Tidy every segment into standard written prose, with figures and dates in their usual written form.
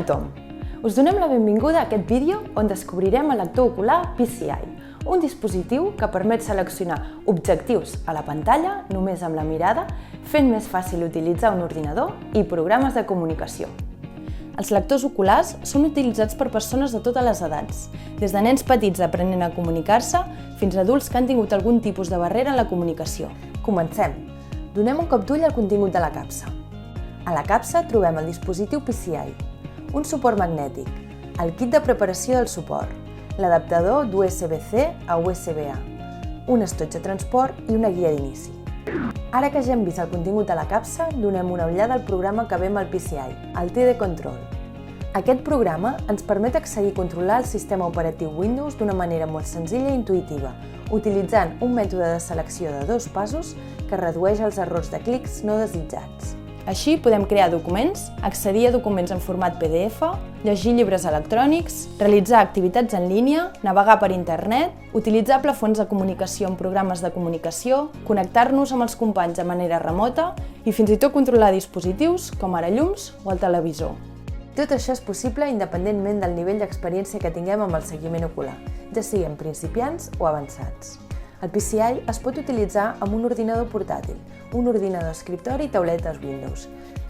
tothom! Us donem la benvinguda a aquest vídeo on descobrirem el lector ocular PCI, un dispositiu que permet seleccionar objectius a la pantalla només amb la mirada, fent més fàcil utilitzar un ordinador i programes de comunicació. Els lectors oculars són utilitzats per persones de totes les edats, des de nens petits aprenent a comunicar-se fins a adults que han tingut algun tipus de barrera en la comunicació. Comencem! Donem un cop d'ull al contingut de la capsa. A la capsa trobem el dispositiu PCI, un suport magnètic, el kit de preparació del suport, l'adaptador d'USB-C a USB-A, un estoig de transport i una guia d'inici. Ara que ja hem vist el contingut de la capsa, donem una ullada al programa que ve amb el PCI, el TD Control. Aquest programa ens permet accedir i controlar el sistema operatiu Windows d'una manera molt senzilla i intuïtiva, utilitzant un mètode de selecció de 2 passos que redueix els errors de clics no desitjats. Així podem crear documents, accedir a documents en format PDF, llegir llibres electrònics, realitzar activitats en línia, navegar per internet, utilitzar plafons de comunicació en programes de comunicació, connectar-nos amb els companys de manera remota i fins i tot controlar dispositius com ara llums o el televisor. Tot això és possible independentment del nivell d'experiència que tinguem amb el seguiment ocular, ja siguem principiants o avançats. El PCI es pot utilitzar amb un ordinador portàtil, un ordinador escriptori i tauletes Windows,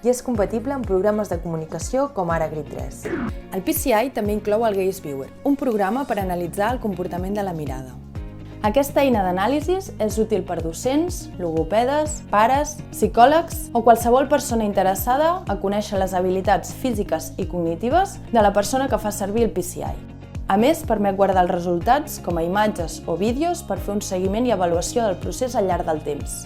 i és compatible amb programes de comunicació com ara Grid3. El PCI també inclou el Gaze Viewer, un programa per analitzar el comportament de la mirada. Aquesta eina d'anàlisi és útil per docents, logopedes, pares, psicòlegs o qualsevol persona interessada a conèixer les habilitats físiques i cognitives de la persona que fa servir el PCI. A més, permet guardar els resultats com a imatges o vídeos per fer un seguiment i avaluació del procés al llarg del temps.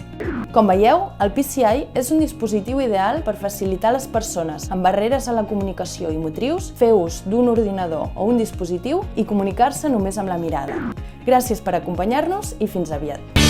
Com veieu, el PCI és un dispositiu ideal per facilitar a les persones amb barreres a la comunicació i motrius fer ús d'un ordinador o un dispositiu i comunicar-se només amb la mirada. Gràcies per acompanyar-nos i fins aviat!